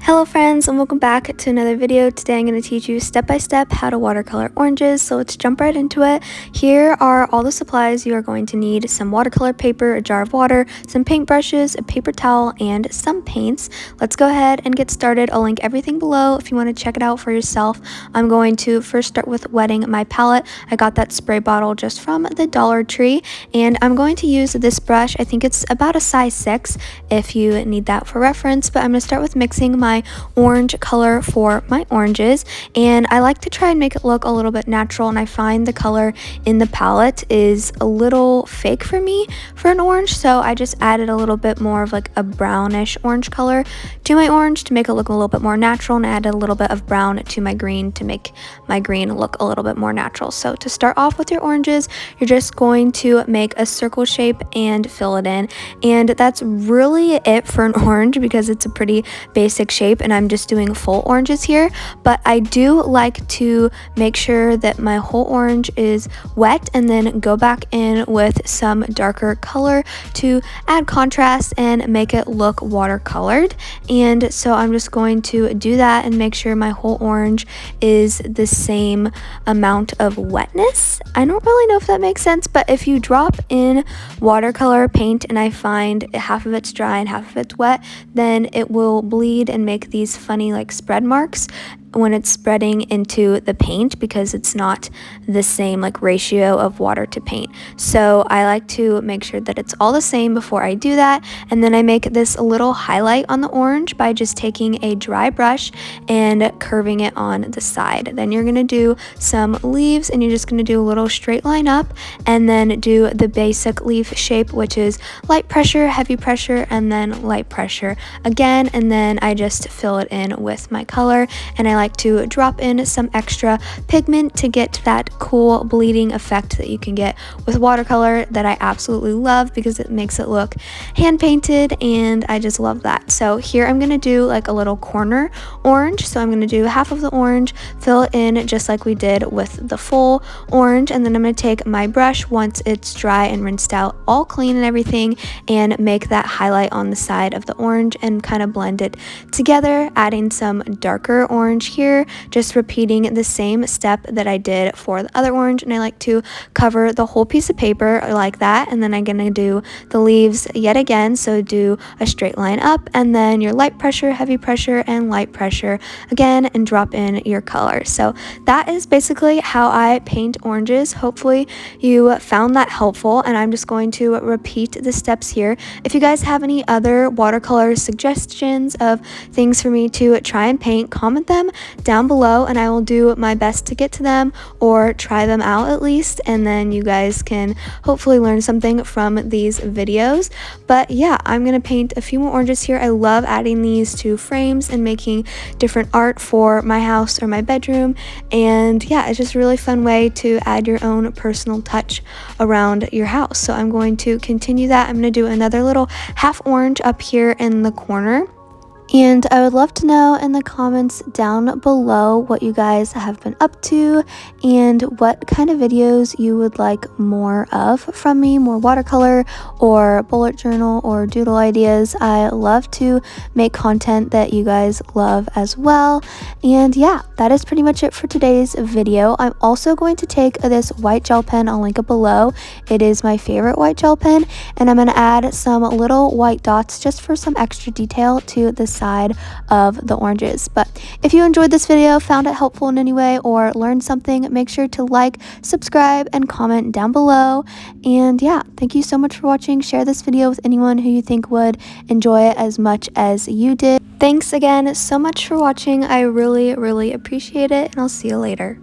Hello friends, and welcome back to another video. Today I'm going to teach you step by step how to watercolor oranges, so let's jump right into it. Here are all the supplies you are going to need: some watercolor paper, a jar of water, some paintbrushes, a paper towel, and some paints. Let's go ahead and get started. I'll link everything below if you want to check it out for yourself. I'm going to first start with wetting my palette. I got that spray bottle just from the Dollar Tree, and I'm going to use this brush. I think it's about a size 6 if you need that for reference, but I'm going to start with mixing my orange color for my oranges, and I like to try and make it look a little bit natural, and I find the color in the palette is a little fake for me for an orange, so I just added a little bit more of like a brownish orange color to my orange to make it look a little bit more natural, and added a little bit of brown to my green to make my green look a little bit more natural. So to start off with your oranges, you're just going to make a circle shape and fill it in, and that's really it for an orange because it's a pretty basic shape and I'm just doing full oranges here. But I do like to make sure that my whole orange is wet and then go back in with some darker color to add contrast and make it look watercolored. And so I'm just going to do that and make sure my whole orange is the same amount of wetness. I don't really know if that makes sense, but if you drop in watercolor paint and I find half of it's dry and half of it's wet, then it will bleed and make these funny like spread marks when it's spreading into the paint because it's not the same like ratio of water to paint. So I like to make sure that it's all the same before I do that, and then I make this little highlight on the orange by just taking a dry brush and curving it on the side. Then you're gonna do some leaves and you're just gonna do a little straight line up and then do the basic leaf shape, which is light pressure, heavy pressure, and then light pressure again, and then I just fill it in with my color. And I like to drop in some extra pigment to get that cool bleeding effect that you can get with watercolor that I absolutely love because it makes it look hand painted, and I just love that. So here I'm gonna do like a little corner orange, so I'm gonna do half of the orange, fill it in just like we did with the full orange, and then I'm gonna take my brush once it's dry and rinsed out, all clean and everything, and make that highlight on the side of the orange and kind of blend it together, adding some darker orange here, just repeating the same step that I did for the other orange. And I like to cover the whole piece of paper like that, and then I'm gonna do the leaves yet again, so do a straight line up and then your light pressure, heavy pressure, and light pressure again, and drop in your color. So that is basically how I paint oranges. Hopefully you found that helpful, and I'm just going to repeat the steps here. If you guys have any other watercolor suggestions of things for me to try and paint, comment them down below and I will do my best to get to them or try them out at least, and then you guys can hopefully learn something from these videos. But yeah, I'm gonna paint a few more oranges here. I love adding these to frames and making different art for my house or my bedroom, and yeah, it's just a really fun way to add your own personal touch around your house. So I'm going to continue that. I'm going to do another little half orange up here in the corner. And I would love to know in the comments down below what you guys have been up to and what kind of videos you would like more of from me, more watercolor or bullet journal or doodle ideas. I love to make content that you guys love as well. And yeah, that is pretty much it for today's video. I'm also going to take this white gel pen, I'll link it below. It is my favorite white gel pen, and I'm going to add some little white dots just for some extra detail to the side of the oranges. But if you enjoyed this video, found it helpful in any way, or learned something, make sure to like, subscribe, and comment down below. And yeah, thank you so much for watching. Share this video with anyone who you think would enjoy it as much as you did. Thanks again so much for watching. I really appreciate it, and I'll see you later.